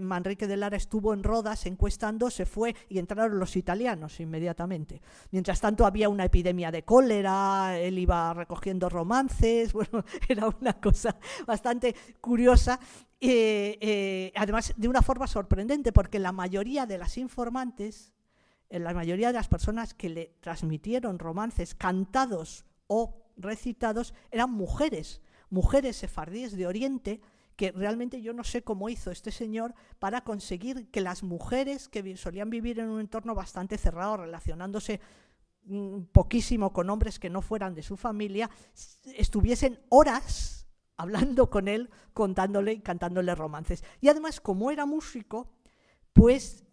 Speaker 1: Manrique de Lara estuvo en Rodas encuestando, se fue y entraron los italianos inmediatamente. Mientras tanto había una epidemia de cólera, él iba recogiendo romances, bueno, era una cosa bastante curiosa, además de una forma sorprendente, porque la mayoría de las informantes, la mayoría de las personas que le transmitieron romances cantados o recitados eran mujeres sefardíes de Oriente, que realmente yo no sé cómo hizo este señor para conseguir que las mujeres que solían vivir en un entorno bastante cerrado, relacionándose poquísimo con hombres que no fueran de su familia, estuviesen horas hablando con él, contándole y cantándole romances. Y además, como era músico, pues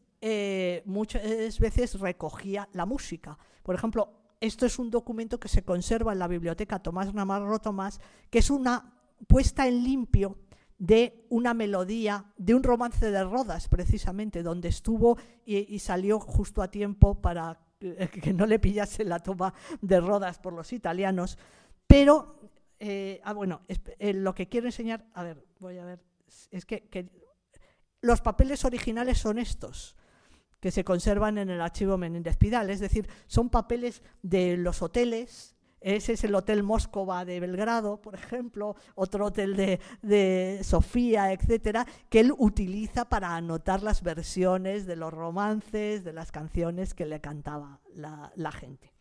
Speaker 1: muchas veces recogía la música. Por ejemplo, esto es un documento que se conserva en la biblioteca Tomás Navarro Tomás, que es una puesta en limpio de una melodía, de un romance de Rodas, precisamente, donde estuvo y salió justo a tiempo para que no le pillase la toma de Rodas por los italianos. Pero, bueno, lo que quiero enseñar, a ver, voy a ver, es que los papeles originales son estos, que se conservan en el archivo Menéndez Pidal, es decir, son papeles de los hoteles. Ese es el Hotel Móskova de Belgrado, por ejemplo, otro hotel de Sofía, etcétera, que él utiliza para anotar las versiones de los romances, de las canciones que le cantaba la gente.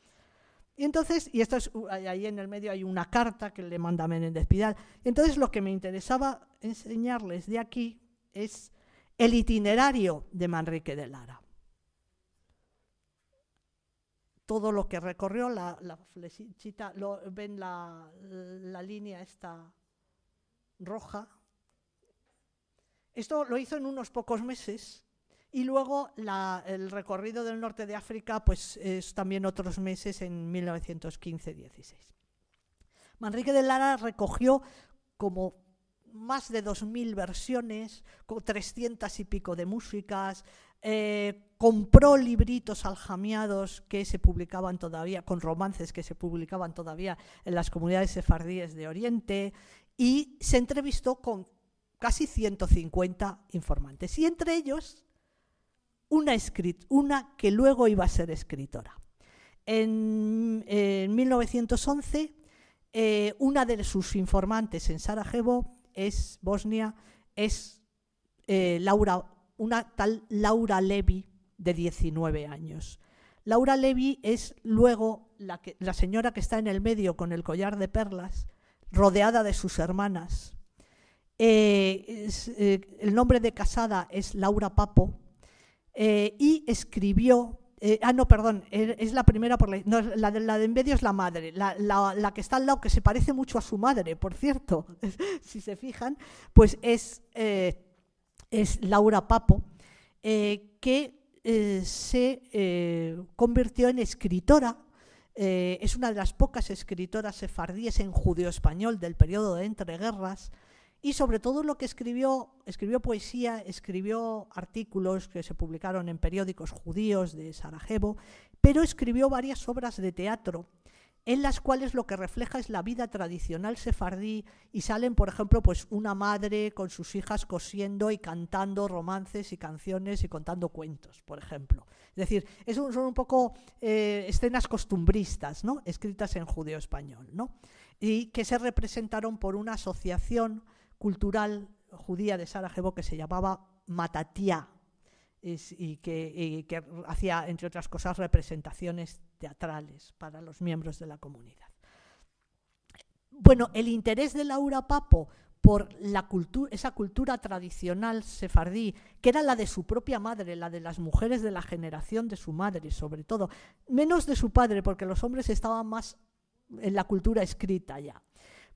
Speaker 1: Y entonces, y esto es, ahí en el medio hay una carta que le manda Menéndez Pidal. Entonces, lo que me interesaba enseñarles de aquí es el itinerario de Manrique de Lara. Todo lo que recorrió, la flechita, ven la línea esta roja. Esto lo hizo en unos pocos meses, y luego el recorrido del norte de África pues es también otros meses, en 1915-16. Manrique de Lara recogió como más de 2000 versiones, con 300 y pico de músicas, compró libritos aljamiados que se publicaban todavía, con romances que se publicaban todavía en las comunidades sefardíes de Oriente, y se entrevistó con casi 150 informantes, y entre ellos una que luego iba a ser escritora. En 1911, una de sus informantes en Sarajevo, Bosnia, es una tal Laura Levy, de 19 años. Laura Levy es luego la señora que está en el medio con el collar de perlas, rodeada de sus hermanas. El nombre de casada es Laura Papo, y escribió, es la primera, la de en medio es la madre, la que está al lado, que se parece mucho a su madre, por cierto, si se fijan, pues es Laura Papo, que se convirtió en escritora. Es una de las pocas escritoras sefardíes en judeo-español del periodo de entreguerras, y sobre todo lo que escribió poesía, escribió artículos que se publicaron en periódicos judíos de Sarajevo, pero escribió varias obras de teatro, en las cuales lo que refleja es la vida tradicional sefardí, y salen, por ejemplo, pues una madre con sus hijas cosiendo y cantando romances y canciones y contando cuentos, por ejemplo. Es decir, son un poco escenas costumbristas, ¿no?, escritas en judeo-español, ¿no?, y que se representaron por una asociación cultural judía de Sarajevo que se llamaba Matatía, y que hacía, entre otras cosas, representaciones teatrales para los miembros de la comunidad. Bueno, el interés de Laura Papo por esa cultura tradicional sefardí, que era la de su propia madre, la de las mujeres de la generación de su madre, sobre todo, menos de su padre, porque los hombres estaban más en la cultura escrita ya.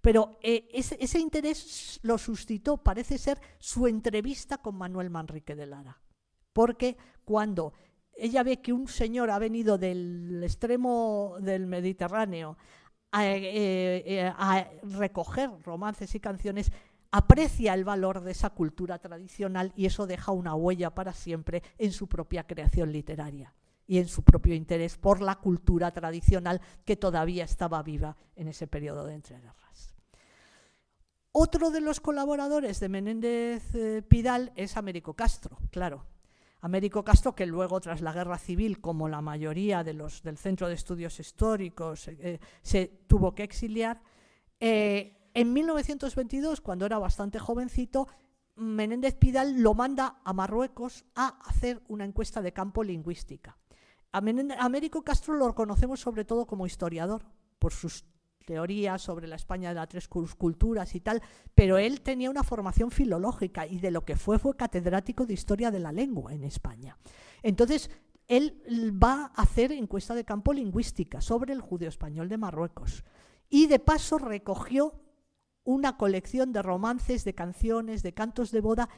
Speaker 1: Pero ese interés lo suscitó, parece ser, su entrevista con Manuel Manrique de Lara. Porque cuando ella ve que un señor ha venido del extremo del Mediterráneo a recoger romances y canciones, aprecia el valor de esa cultura tradicional, y eso deja una huella para siempre en su propia creación literaria y en su propio interés por la cultura tradicional que todavía estaba viva en ese periodo de entreguerras. Otro de los colaboradores de Menéndez Pidal es Américo Castro, claro. Américo Castro, que luego, tras la Guerra Civil, como la mayoría de los del Centro de Estudios Históricos, se tuvo que exiliar. En 1922, cuando era bastante jovencito, Menéndez Pidal lo manda a Marruecos a hacer una encuesta de campo lingüística. A Américo Castro lo conocemos sobre todo como historiador, por sus teorías sobre la España de las tres culturas y tal, pero él tenía una formación filológica y de lo que fue catedrático de historia de la lengua en España. Entonces, él va a hacer encuesta de campo lingüística sobre el judeo español de Marruecos y de paso recogió una colección de romances, de canciones, de cantos de boda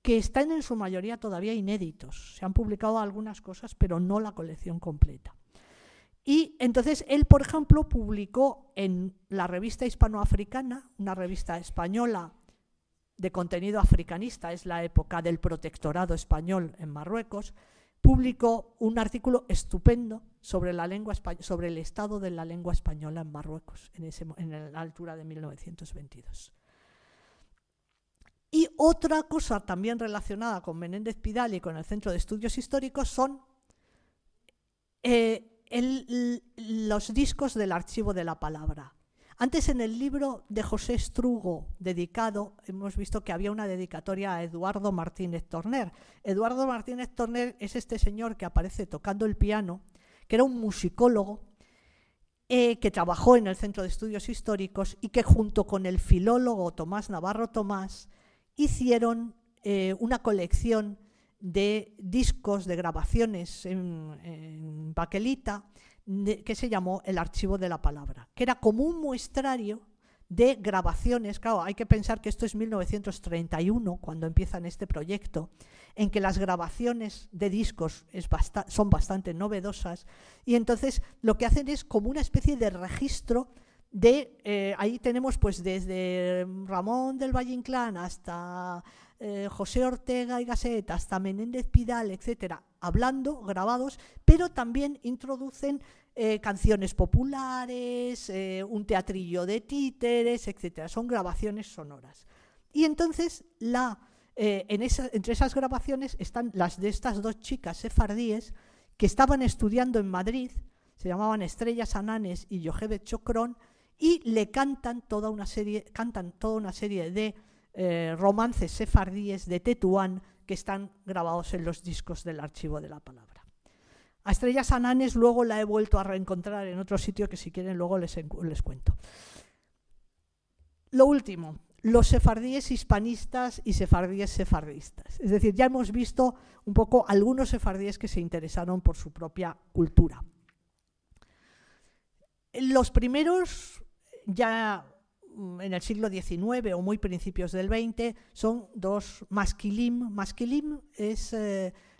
Speaker 1: que están en su mayoría todavía inéditos. Se han publicado algunas cosas, pero no la colección completa. Y entonces él, por ejemplo, publicó en la revista Hispanoafricana, una revista española de contenido africanista, es la época del protectorado español en Marruecos, publicó un artículo estupendo sobre la lengua sobre el estado de la lengua española en Marruecos, en la altura de 1922. Y otra cosa también relacionada con Menéndez Pidal y con el Centro de Estudios Históricos son los discos del Archivo de la Palabra. Antes, en el libro de José Estrugo dedicado, hemos visto que había una dedicatoria a Eduardo Martínez Torner. Eduardo Martínez Torner es este señor que aparece tocando el piano, que era un musicólogo que trabajó en el Centro de Estudios Históricos y que junto con el filólogo Tomás Navarro Tomás hicieron una colección de discos, de grabaciones en baquelita, que se llamó el Archivo de la Palabra, que era como un muestrario de grabaciones. Claro, hay que pensar que esto es 1931, cuando empiezan este proyecto, en que las grabaciones de discos son bastante novedosas, y entonces lo que hacen es como una especie de registro de, ahí tenemos pues desde Ramón del Valle Inclán hasta José Ortega y Gasset, hasta Menéndez Pidal, etcétera, hablando, grabados, pero también introducen canciones populares, un teatrillo de títeres, etcétera. Son grabaciones sonoras. Y entonces entre esas grabaciones están las de estas dos chicas sefardíes que estaban estudiando en Madrid, se llamaban Estrella Sananes y Yochebed Chocrón, y le cantan toda una serie de romances sefardíes de Tetuán que están grabados en los discos del Archivo de la Palabra. A Estrella Sananes luego la he vuelto a reencontrar en otro sitio que si quieren luego les cuento. Lo último, los sefardíes hispanistas y sefardíes sefardistas. Es decir, ya hemos visto un poco algunos sefardíes que se interesaron por su propia cultura. Los primeros, ya en el siglo XIX o muy principios del XX, son dos masquilim. Masquilim es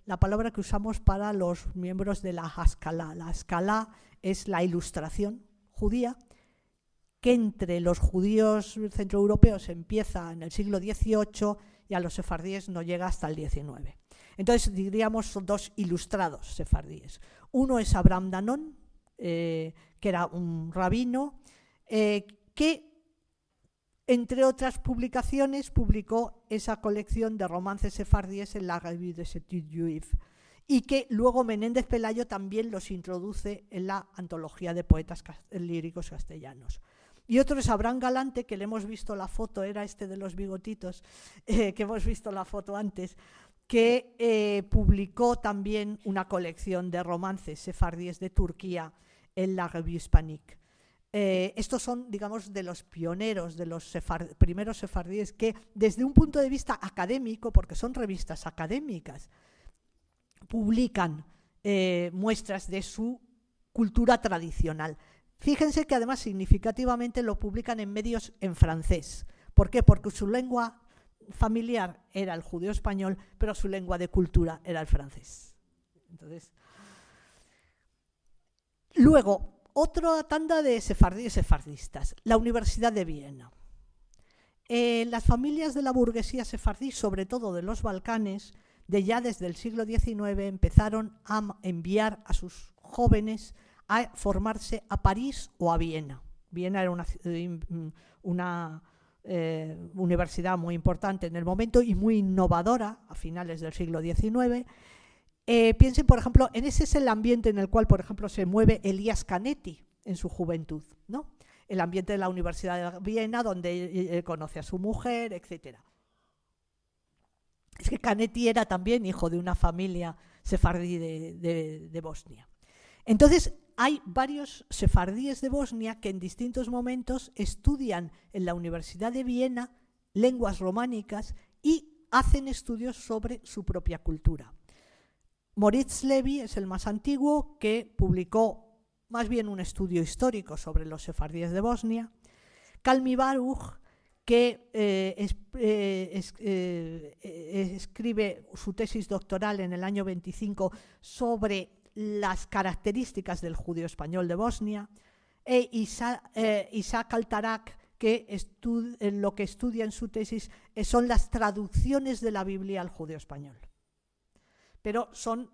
Speaker 1: la palabra que usamos para los miembros de la Haskalah. La Haskalah es la ilustración judía, que entre los judíos centroeuropeos empieza en el siglo XVIII y a los sefardíes no llega hasta el XIX. Entonces diríamos son dos ilustrados sefardíes. Uno es Abraham Danon, que era un rabino, que entre otras publicaciones publicó esa colección de romances sefardíes en la Revue des Études Juives, y que luego Menéndez Pelayo también los introduce en la antología de poetas líricos castellanos. Y otro es Abraham Galante, que le hemos visto la foto, era este de los bigotitos, que hemos visto la foto antes, que publicó también una colección de romances sefardíes de Turquía en la Revue Hispanique. Estos son, digamos, de los pioneros, de los primeros sefardíes que, desde un punto de vista académico, porque son revistas académicas, publican muestras de su cultura tradicional. Fíjense que además significativamente lo publican en medios en francés. ¿Por qué? Porque su lengua familiar era el judeo español, pero su lengua de cultura era el francés. Entonces, luego, otra tanda de sefardíes sefardistas, la Universidad de Viena. Las familias de la burguesía sefardí, sobre todo de los Balcanes, ya desde el siglo XIX empezaron a enviar a sus jóvenes a formarse a París o a Viena. Viena era una universidad muy importante en el momento y muy innovadora a finales del siglo XIX. Piensen, por ejemplo, ese es el ambiente en el cual, por ejemplo, se mueve Elías Canetti en su juventud, ¿no? El ambiente de la Universidad de Viena, donde él conoce a su mujer, etc. Es que Canetti era también hijo de una familia sefardí de Bosnia. Entonces, hay varios sefardíes de Bosnia que en distintos momentos estudian en la Universidad de Viena lenguas románicas y hacen estudios sobre su propia cultura. Moritz Levi es el más antiguo, que publicó más bien un estudio histórico sobre los sefardíes de Bosnia. Kalmi Baruch, que escribe su tesis doctoral en el año 25 sobre las características del judío español de Bosnia, e Isaac Altarak, que lo que estudia en su tesis son las traducciones de la Biblia al judío español. Pero son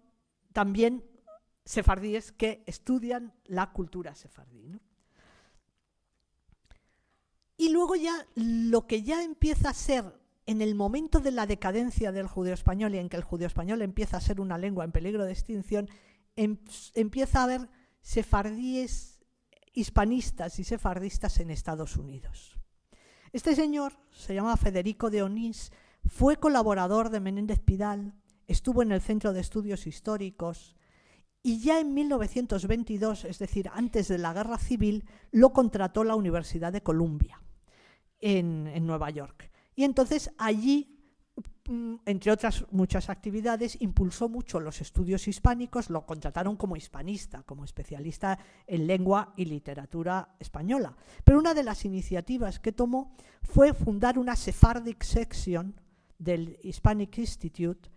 Speaker 1: también sefardíes que estudian la cultura sefardí, ¿no? Y luego ya lo que ya empieza a ser, en el momento de la decadencia del judío español y en que el judío español empieza a ser una lengua en peligro de extinción, empieza a haber sefardíes hispanistas y sefardistas en Estados Unidos. Este señor se llama Federico de Onís, fue colaborador de Menéndez Pidal, estuvo en el Centro de Estudios Históricos y ya en 1922, es decir, antes de la Guerra Civil, lo contrató la Universidad de Columbia en Nueva York. Y entonces allí, entre otras muchas actividades, impulsó mucho los estudios hispánicos, lo contrataron como hispanista, como especialista en lengua y literatura española. Pero una de las iniciativas que tomó fue fundar una Sephardic Section del Hispanic Institute,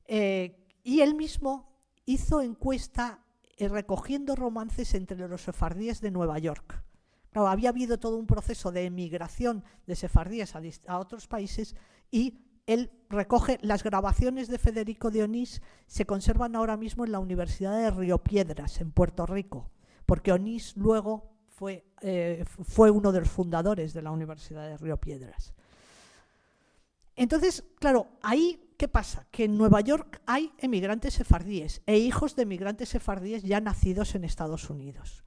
Speaker 1: y él mismo hizo encuesta recogiendo romances entre los sefardíes de Nueva York. Claro, había habido todo un proceso de emigración de sefardíes a otros países y él recoge las grabaciones de Federico de Onís, se conservan ahora mismo en la Universidad de Río Piedras, en Puerto Rico, porque Onís luego fue uno de los fundadores de la Universidad de Río Piedras. Entonces, claro, ahí, ¿qué pasa? Que en Nueva York hay emigrantes sefardíes e hijos de emigrantes sefardíes ya nacidos en Estados Unidos.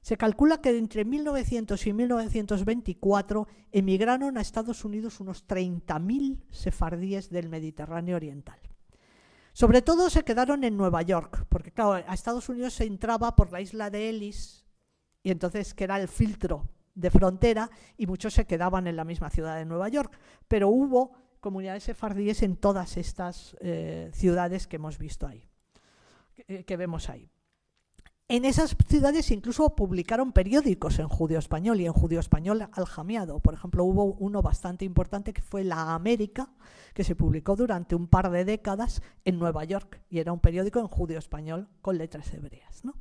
Speaker 1: Se calcula que entre 1900 y 1924 emigraron a Estados Unidos unos 30.000 sefardíes del Mediterráneo Oriental. Sobre todo se quedaron en Nueva York, porque claro, a Estados Unidos se entraba por la isla de Ellis, y entonces que era el filtro de frontera, y muchos se quedaban en la misma ciudad de Nueva York, pero hubo comunidades sefardíes en todas estas ciudades que hemos visto ahí, que vemos ahí. En esas ciudades incluso publicaron periódicos en judío español y en judío español aljamiado. Por ejemplo, hubo uno bastante importante que fue La América, que se publicó durante un par de décadas en Nueva York y era un periódico en judío español con letras hebreas, ¿no?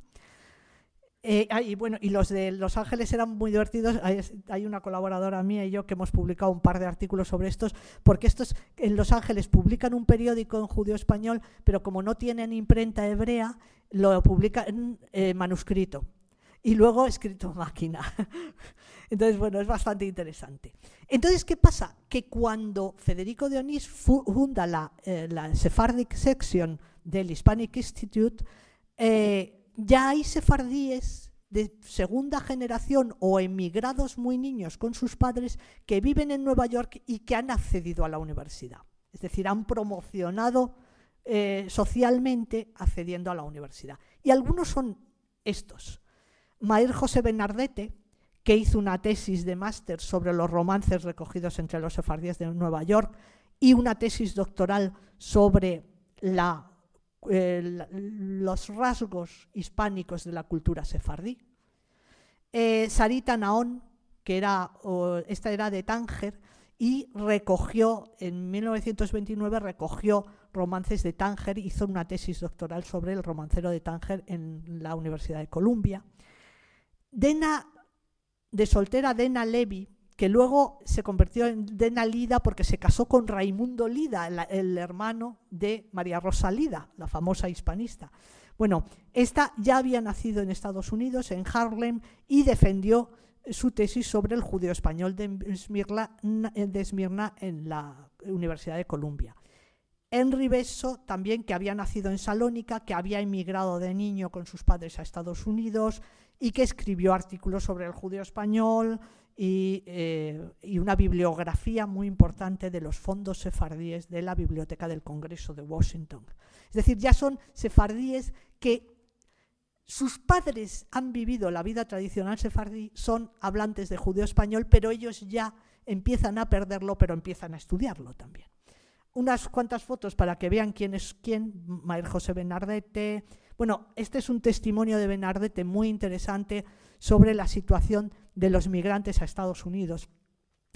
Speaker 1: Y bueno, y los de Los Ángeles eran muy divertidos. Hay una colaboradora mía y yo que hemos publicado un par de artículos sobre estos, porque estos en Los Ángeles publican un periódico en judío español, pero como no tienen imprenta hebrea, lo publican en manuscrito y luego escrito a máquina. Entonces, bueno, es bastante interesante. Entonces, ¿qué pasa? Que cuando Federico de Onís funda la Sephardic Section del Hispanic Institute, ya hay sefardíes de segunda generación o emigrados muy niños con sus padres que viven en Nueva York y que han accedido a la universidad. Es decir, han promocionado socialmente accediendo a la universidad. Y algunos son estos. Mair José Bernardete, que hizo una tesis de máster sobre los romances recogidos entre los sefardíes de Nueva York y una tesis doctoral sobre los rasgos hispánicos de la cultura sefardí. Sarita Naón, que esta era de Tánger, y recogió, en 1929, recogió romances de Tánger, hizo una tesis doctoral sobre el romancero de Tánger en la Universidad de Columbia. De soltera Dena Levi, que luego se convirtió en Dena Lida porque se casó con Raimundo Lida, el hermano de María Rosa Lida, la famosa hispanista. Bueno, esta ya había nacido en Estados Unidos, en Harlem, y defendió su tesis sobre el judío español de Esmirna en la Universidad de Columbia. Henry Besso, también, que había nacido en Salónica, que había emigrado de niño con sus padres a Estados Unidos y que escribió artículos sobre el judío español y una bibliografía muy importante de los fondos sefardíes de la Biblioteca del Congreso de Washington. Es decir, ya son sefardíes que sus padres han vivido la vida tradicional sefardí, son hablantes de judeo-español, pero ellos ya empiezan a perderlo, pero empiezan a estudiarlo también. Unas cuantas fotos para que vean quién es quién. Mayer José Benardete. Bueno, este es un testimonio de Benardete muy interesante sobre la situación de los migrantes a Estados Unidos,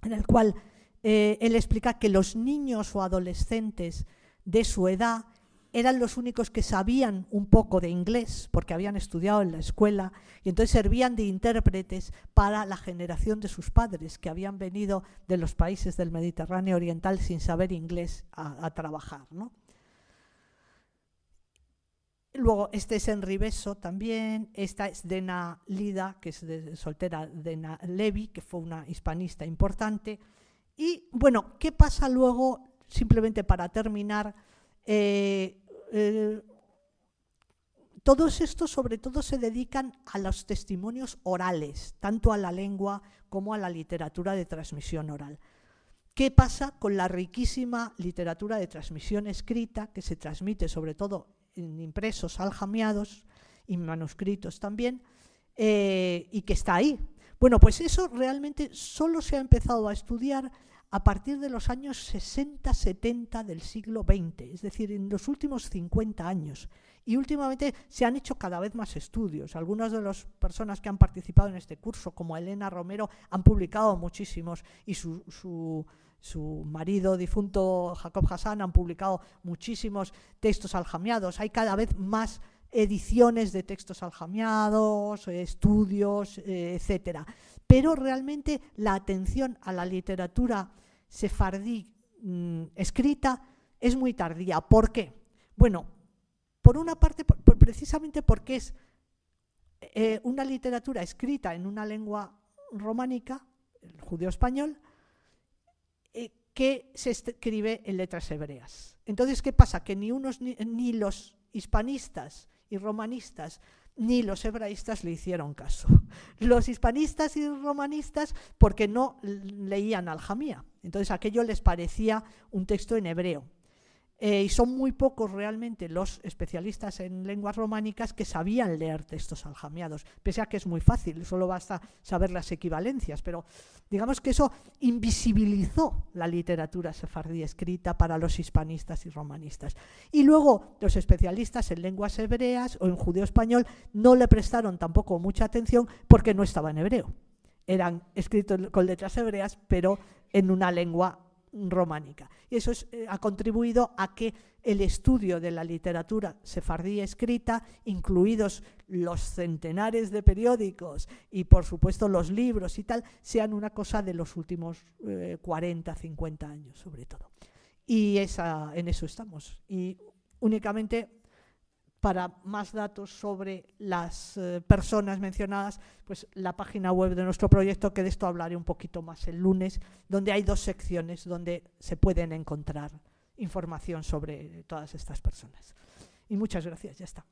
Speaker 1: en el cual él explica que los niños o adolescentes de su edad eran los únicos que sabían un poco de inglés porque habían estudiado en la escuela y entonces servían de intérpretes para la generación de sus padres que habían venido de los países del Mediterráneo Oriental sin saber inglés a trabajar, ¿no? Luego este es Henry Beso también, esta es Dena Lida, que es de soltera Dena Levy, que fue una hispanista importante. Y bueno, ¿qué pasa luego? Simplemente para terminar, todos estos sobre todo se dedican a los testimonios orales, tanto a la lengua como a la literatura de transmisión oral. ¿Qué pasa con la riquísima literatura de transmisión escrita que se transmite sobre todo en impresos aljamiados y manuscritos también, y que está ahí? Bueno, pues eso realmente solo se ha empezado a estudiar a partir de los años 60-70 del siglo XX, es decir, en los últimos 50 años. Y últimamente se han hecho cada vez más estudios. Algunas de las personas que han participado en este curso, como Elena Romero, han publicado muchísimos, y su marido difunto, Jacob Hassan, han publicado muchísimos textos aljamiados. Hay cada vez más ediciones de textos aljamiados, estudios, etcétera. Pero realmente la atención a la literatura sefardí escrita es muy tardía. ¿Por qué? Bueno, por una parte, precisamente porque es una literatura escrita en una lengua románica, el judeo-español, que se escribe en letras hebreas. Entonces, ¿qué pasa? Que ni los hispanistas y romanistas ni los hebraístas le hicieron caso. Los hispanistas y romanistas porque no leían aljamía. Entonces aquello les parecía un texto en hebreo. Y son muy pocos realmente los especialistas en lenguas románicas que sabían leer textos aljamiados, pese a que es muy fácil, solo basta saber las equivalencias, pero digamos que eso invisibilizó la literatura sefardí escrita para los hispanistas y romanistas. Y luego los especialistas en lenguas hebreas o en judeo-español no le prestaron tampoco mucha atención porque no estaba en hebreo. Eran escritos con letras hebreas, pero en una lengua románica. Y eso ha contribuido a que el estudio de la literatura sefardí escrita, incluidos los centenares de periódicos y por supuesto los libros y tal, sean una cosa de los últimos 40, 50 años sobre todo. Y en eso estamos. Y únicamente para más datos sobre las personas mencionadas, pues la página web de nuestro proyecto, que de esto hablaré un poquito más el lunes, donde hay 2 secciones donde se pueden encontrar información sobre todas estas personas. Y muchas gracias, ya está.